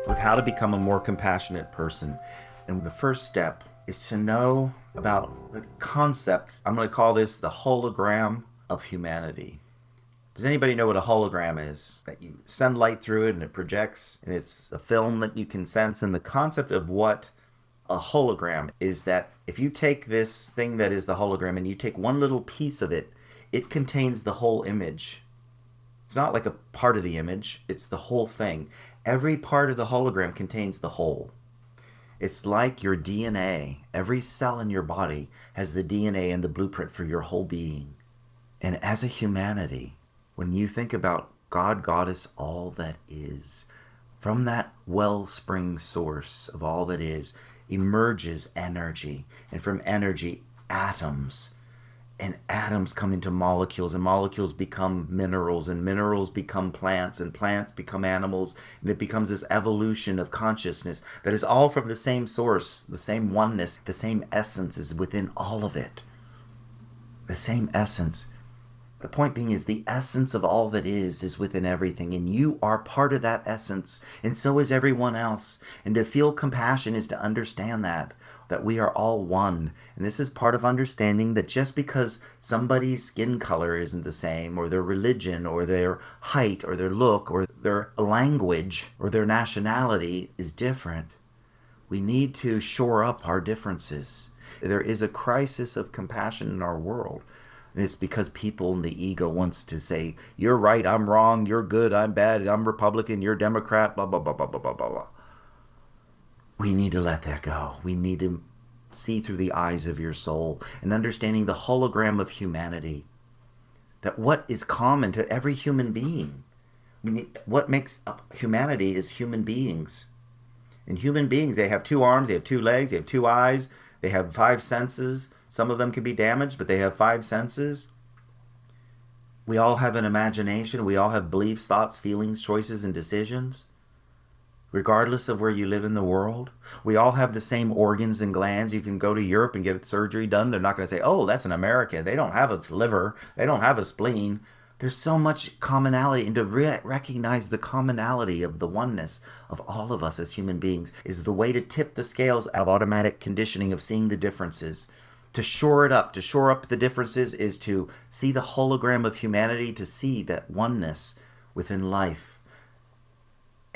with how to become a more compassionate person. And the first step is to know about the concept. I'm going to call this the hologram of humanity. Does anybody know what a hologram is? That you send light through it and it projects, and it's a film that you can sense. And the concept of what a hologram is that if you take this thing that is the hologram and you take one little piece of it, it contains the whole image. It's not like a part of the image, it's the whole thing. Every part of the hologram contains the whole. It's like your DNA. Every cell in your body has the DNA and the blueprint for your whole being. And as a humanity, when you think about God, Goddess, all that is, from that wellspring source of all that is, emerges energy. And from energy, atoms. And atoms come into molecules, and molecules become minerals, and minerals become plants, and plants become animals, and it becomes this evolution of consciousness that is all from the same source, the same oneness, the same essence is within all of it. The same essence. The point being is the essence of all that is within everything, and you are part of that essence, and so is everyone else. And to feel compassion is to understand that we are all one. And this is part of understanding that just because somebody's skin color isn't the same, or their religion, or their height, or their look, or their language, or their nationality is different, we need to shore up our differences. There is a crisis of compassion in our world. And it's because people in the ego wants to say, you're right, I'm wrong, you're good, I'm bad, I'm Republican, you're Democrat, blah, blah, blah, blah, blah, blah, blah. We need to let that go. We need to see through the eyes of your soul and understanding the hologram of humanity. That what is common to every human being. What makes up humanity is human beings. And human beings, they have 2 arms, they have 2 legs, they have 2 eyes, they have 5 senses. Some of them can be damaged, but they have 5 senses. We all have an imagination. We all have beliefs, thoughts, feelings, choices, and decisions. Regardless of where you live in the world. We all have the same organs and glands. You can go to Europe and get surgery done. They're not going to say, oh, that's an American. They don't have a liver. They don't have a spleen. There's so much commonality. And to recognize the commonality of the oneness of all of us as human beings is the way to tip the scales of automatic conditioning of seeing the differences. To shore it up, to shore up the differences is to see the hologram of humanity, to see that oneness within life.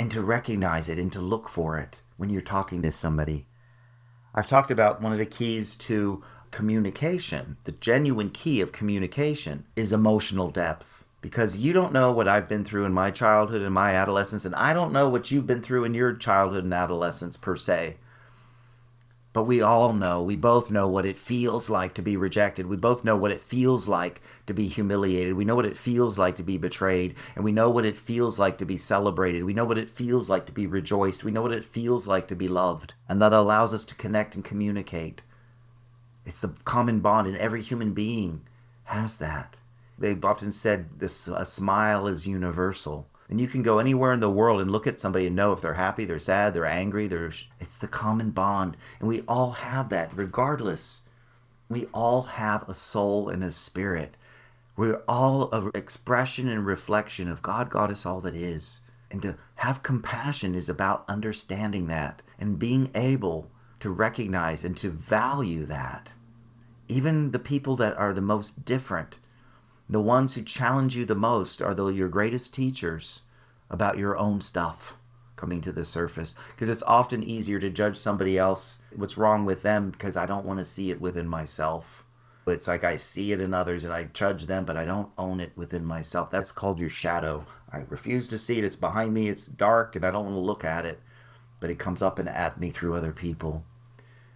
And to recognize it and to look for it when you're talking to somebody. I've talked about one of the keys to communication. The genuine key of communication is emotional depth. Because you don't know what I've been through in my childhood and my adolescence, and I don't know what you've been through in your childhood and adolescence per se. But we both know what it feels like to be rejected. We both know what it feels like to be humiliated. We know what it feels like to be betrayed. And we know what it feels like to be celebrated. We know what it feels like to be rejoiced. We know what it feels like to be loved. And that allows us to connect and communicate. It's the common bond, and every human being has that. They've often said this: a smile is universal. And you can go anywhere in the world and look at somebody and know if they're happy, they're sad, they're angry. It's the common bond. And we all have that regardless. We all have a soul and a spirit. We're all an expression and reflection of God, Goddess, all that is. And to have compassion is about understanding that and being able to recognize and to value that. Even the people that are the most different, the ones who challenge you the most, are your greatest teachers about your own stuff coming to the surface. Because it's often easier to judge somebody else, what's wrong with them, because I don't want to see it within myself. It's like I see it in others and I judge them, but I don't own it within myself. That's called your shadow. I refuse to see it. It's behind me. It's dark and I don't want to look at it. But it comes up and at me through other people.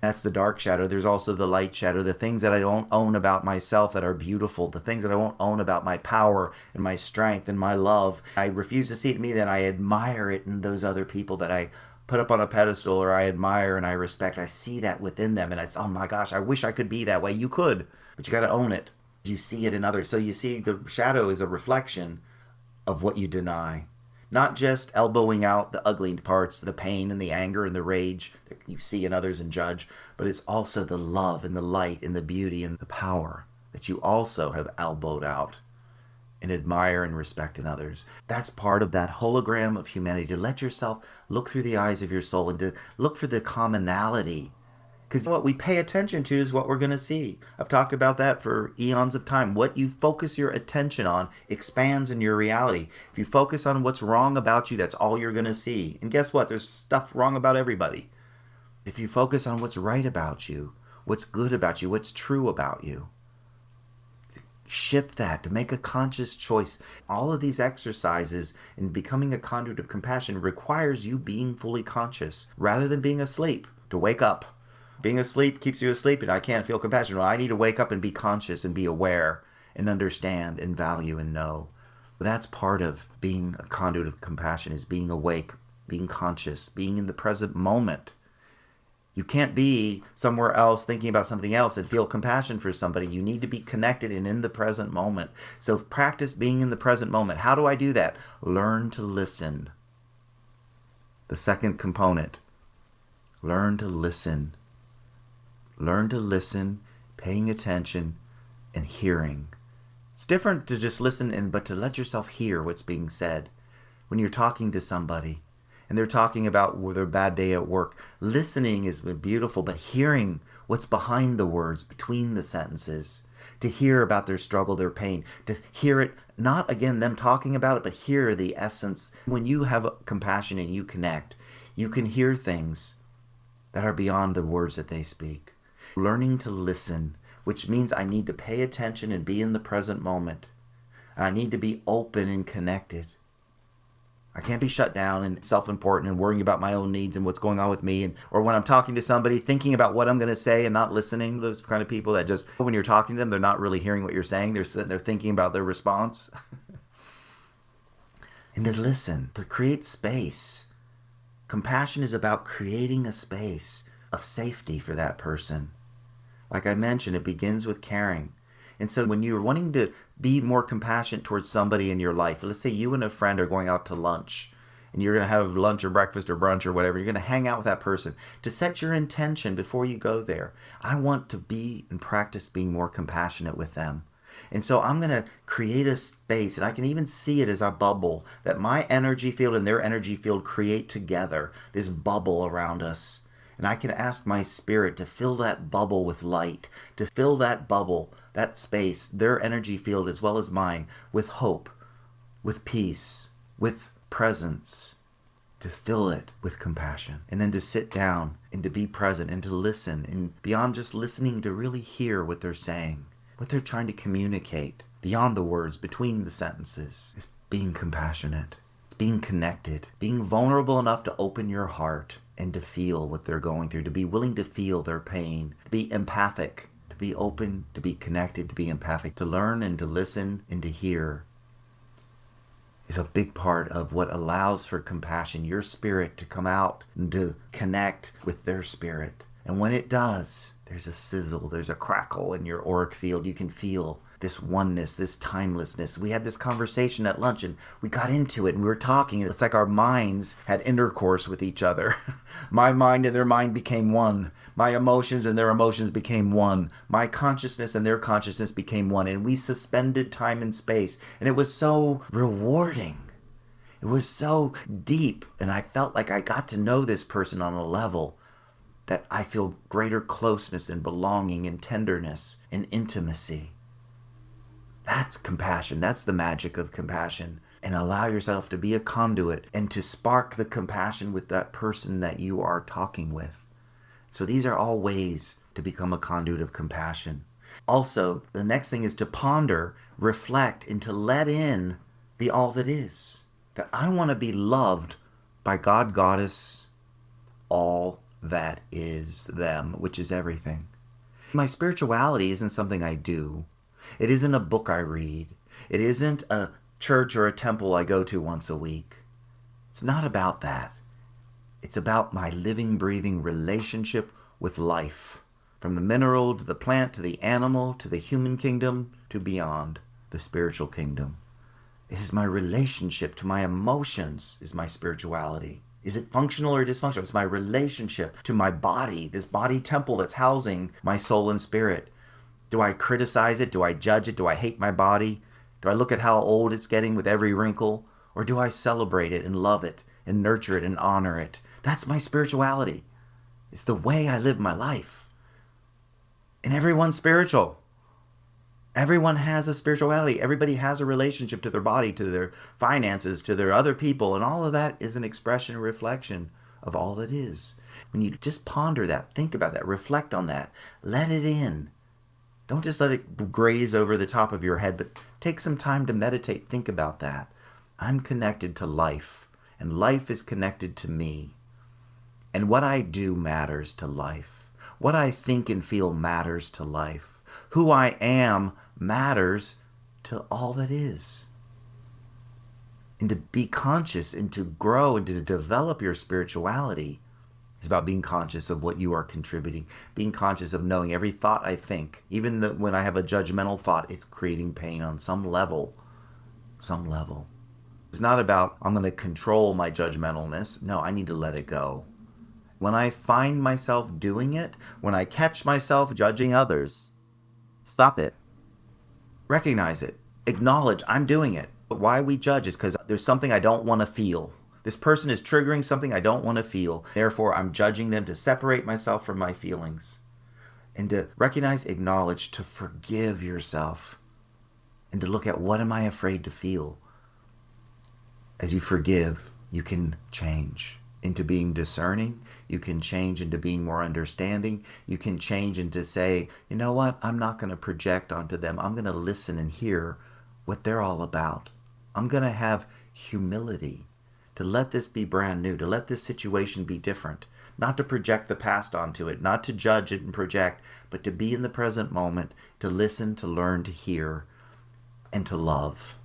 That's the dark shadow. There's also the light shadow, the things that I don't own about myself that are beautiful, the things that I won't own about my power and my strength and my love. I refuse to see it in me, then I admire it in those other people that I put up on a pedestal or I admire and I respect. I see that within them and it's, oh my gosh, I wish I could be that way. You could, but you got to own it. You see it in others. So you see the shadow is a reflection of what you deny. Not just elbowing out the ugly parts, the pain and the anger and the rage that you see in others and judge, but it's also the love and the light and the beauty and the power that you also have elbowed out and admire and respect in others. That's part of that hologram of humanity, to let yourself look through the eyes of your soul and to look for the commonality. Because what we pay attention to is what we're going to see. I've talked about that for eons of time. What you focus your attention on expands in your reality. If you focus on what's wrong about you, that's all you're going to see. And guess what? There's stuff wrong about everybody. If you focus on what's right about you, what's good about you, what's true about you, shift that to make a conscious choice. All of these exercises in becoming a conduit of compassion requires you being fully conscious rather than being asleep. To wake up. Being asleep keeps you asleep, and I can't feel compassion. Well, I need to wake up and be conscious and be aware and understand and value and know. That's part of being a conduit of compassion, is being awake, being conscious, being in the present moment. You can't be somewhere else thinking about something else and feel compassion for somebody. You need to be connected and in the present moment. So practice being in the present moment. How do I do that? Learn to listen. The second component. Learn to listen. Learn to listen, paying attention, and hearing. It's different to just listen, but to let yourself hear what's being said. When you're talking to somebody, and they're talking about their bad day at work, listening is beautiful, but hearing what's behind the words, between the sentences, to hear about their struggle, their pain, to hear it, not again them talking about it, but hear the essence. When you have compassion and you connect, you can hear things that are beyond the words that they speak. Learning to listen, which means I need to pay attention and be in the present moment. I need to be open and connected. I can't be shut down and self-important and worrying about my own needs and what's going on with me. Or when I'm talking to somebody, thinking about what I'm going to say and not listening. Those kind of people that just, when you're talking to them, they're not really hearing what you're saying. They're sitting there thinking about their response. And to listen, to create space. Compassion is about creating a space of safety for that person. Like I mentioned, it begins with caring. And so when you're wanting to be more compassionate towards somebody in your life, let's say you and a friend are going out to lunch, and you're going to have lunch or breakfast or brunch or whatever, you're going to hang out with that person. To set your intention before you go there, I want to be and practice being more compassionate with them. And so I'm going to create a space, and I can even see it as a bubble, that my energy field and their energy field create together, this bubble around us. And I can ask my spirit to fill that bubble with light, to fill that bubble, that space, their energy field as well as mine, with hope, with peace, with presence, to fill it with compassion. And then to sit down and to be present and to listen, and beyond just listening, to really hear what they're saying, what they're trying to communicate, beyond the words, between the sentences, is being compassionate, being connected, being vulnerable enough to open your heart and to feel what they're going through, to be willing to feel their pain, to be empathic, to be open, to be connected, to be empathic, to learn and to listen and to hear is a big part of what allows for compassion, your spirit to come out and to connect with their spirit. And when it does, there's a sizzle, there's a crackle in your auric field. You can feel this oneness, this timelessness. We had this conversation at lunch and we got into it and we were talking. It's like our minds had intercourse with each other. My mind and their mind became one. My emotions and their emotions became one. My consciousness and their consciousness became one. And we suspended time and space. And it was so rewarding. It was so deep. And I felt like I got to know this person on a level that I feel greater closeness and belonging and tenderness and intimacy. That's compassion. That's the magic of compassion. And allow yourself to be a conduit and to spark the compassion with that person that you are talking with. So these are all ways to become a conduit of compassion. Also, the next thing is to ponder, reflect, and to let in the all that is. That I want to be loved by God, Goddess, all that is them, which is everything. My spirituality isn't something I do. It isn't a book I read. It isn't a church or a temple I go to once a week. It's not about that. It's about my living, breathing relationship with life. From the mineral to the plant to the animal to the human kingdom to beyond the spiritual kingdom. It is my relationship to my emotions is my spirituality. Is it functional or dysfunctional? It's my relationship to my body, this body temple that's housing my soul and spirit. Do I criticize it? Do I judge it? Do I hate my body? Do I look at how old it's getting with every wrinkle? Or do I celebrate it and love it and nurture it and honor it? That's my spirituality. It's the way I live my life. And everyone's spiritual. Everyone has a spirituality. Everybody has a relationship to their body, to their finances, to their other people. And all of that is an expression and reflection of all that is. When you just ponder that, think about that, reflect on that, let it in. Don't just let it graze over the top of your head, but take some time to meditate, think about that. I'm connected to life, and life is connected to me. And what I do matters to life. What I think and feel matters to life. Who I am matters to all that is. And to be conscious and to grow and to develop your spirituality is about being conscious of what you are contributing. Being conscious of knowing every thought I think. Even when I have a judgmental thought, it's creating pain on some level. Some level. It's not about, I'm going to control my judgmentalness. No, I need to let it go. When I find myself doing it, when I catch myself judging others, stop it. Recognize it. Acknowledge I'm doing it. But why we judge is because there's something I don't want to feel. This person is triggering something I don't want to feel. Therefore, I'm judging them to separate myself from my feelings. And to recognize, acknowledge, to forgive yourself. And to look at what am I afraid to feel. As you forgive, you can change into being discerning. You can change into being more understanding. You can change into say, you know what? I'm not going to project onto them. I'm going to listen and hear what they're all about. I'm going to have humility to let this be brand new, to let this situation be different, not to project the past onto it, not to judge it and project, but to be in the present moment, to listen, to learn, to hear, and to love.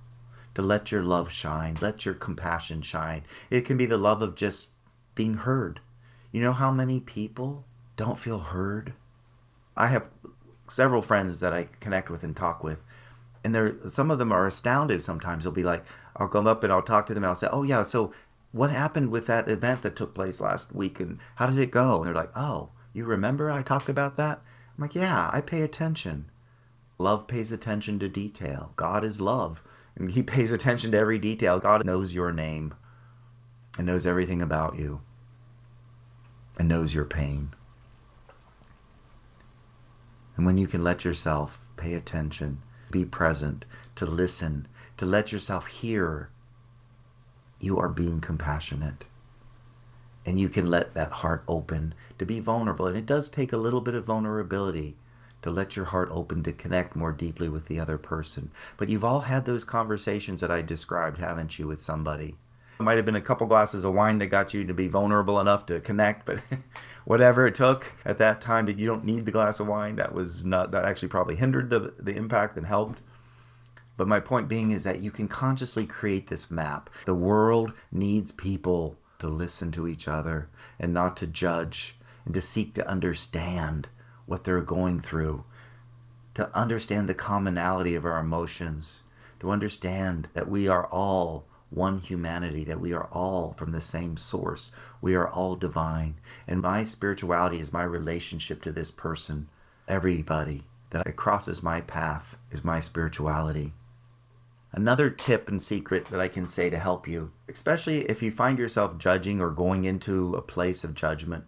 To let your love shine, let your compassion shine. It can be the love of just being heard. You know how many people don't feel heard? I have several friends that I connect with and talk with, and some of them are astounded sometimes. They'll be like, I'll come up and I'll talk to them and I'll say, oh yeah, so what happened with that event that took place last week and how did it go? And they're like, oh, you remember I talked about that? I'm like, yeah, I pay attention. Love pays attention to detail. God is love. And he pays attention to every detail. God knows your name and knows everything about you and knows your pain. And when you can let yourself pay attention, be present, to listen, to let yourself hear, you are being compassionate. And you can let that heart open to be vulnerable. And it does take a little bit of vulnerability to let your heart open to connect more deeply with the other person. But you've all had those conversations that I described, haven't you, with somebody? It might have been a couple glasses of wine that got you to be vulnerable enough to connect, but whatever it took at that time, that you don't need the glass of wine. That actually probably hindered the impact and helped. But my point being is that you can consciously create this map. The world needs people to listen to each other and not to judge and to seek to understand what they're going through, to understand the commonality of our emotions, to understand that we are all one humanity, that we are all from the same source. We are all divine. And my spirituality is my relationship to this person. Everybody that crosses my path is my spirituality. Another tip and secret that I can say to help you, especially if you find yourself judging or going into a place of judgment,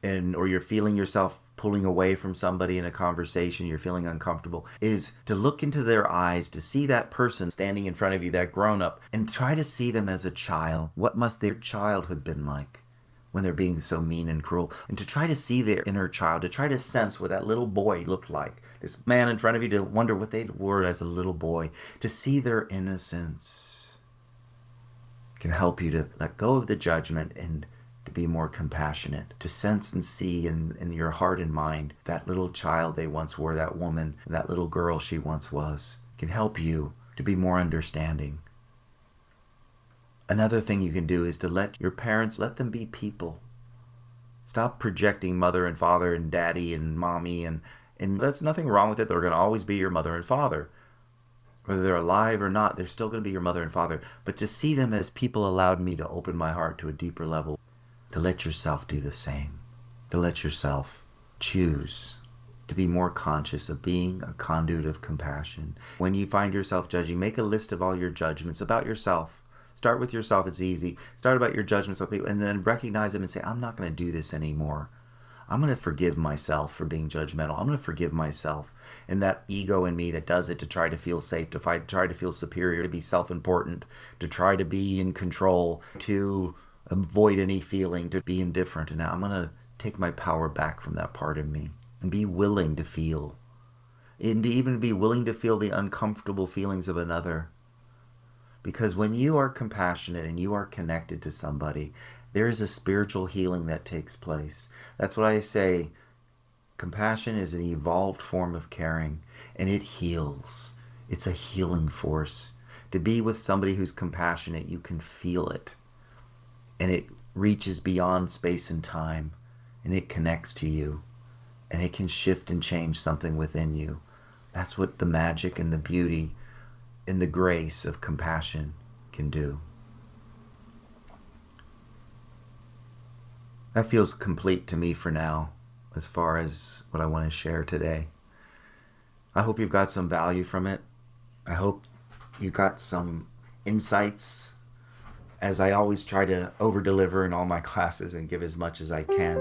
or you're feeling yourself pulling away from somebody in a conversation, you're feeling uncomfortable, is to look into their eyes, to see that person standing in front of you, that grown-up, and try to see them as a child. What must their childhood been like when they're being so mean and cruel? And to try to see their inner child, to try to sense what that little boy looked like. This man in front of you, to wonder what they were as a little boy. To see their innocence can help you to let go of the judgment and to be more compassionate, to sense and see in your heart and mind that little child they once were, that woman, that little girl she once was, can help you to be more understanding. Another thing you can do is to let your parents, let them be people. Stop projecting mother and father and daddy and mommy, and there's nothing wrong with it. They're going to always be your mother and father. Whether they're alive or not, they're still going to be your mother and father. But to see them as people allowed me to open my heart to a deeper level. To let yourself do the same. To let yourself choose to be more conscious of being a conduit of compassion. When you find yourself judging, make a list of all your judgments about yourself. Start with yourself. It's easy. Start about your judgments of people, and then recognize them and say, I'm not going to do this anymore. I'm going to forgive myself for being judgmental. I'm going to forgive myself and that ego in me that does it to try to feel safe, to try to feel superior, to be self-important, to try to be in control, to avoid any feeling, to be indifferent. And now I'm going to take my power back from that part of me and be willing to feel, and to even be willing to feel the uncomfortable feelings of another. Because when you are compassionate and you are connected to somebody, there is a spiritual healing that takes place. That's what I say. Compassion is an evolved form of caring, and it heals. It's a healing force. To be with somebody who's compassionate, you can feel it. And it reaches beyond space and time, and it connects to you, and it can shift and change something within you. That's what the magic and the beauty and the grace of compassion can do. That feels complete to me for now, as far as what I want to share today. I hope you've got some value from it. I hope you got some insights, as I always try to over-deliver in all my classes and give as much as I can.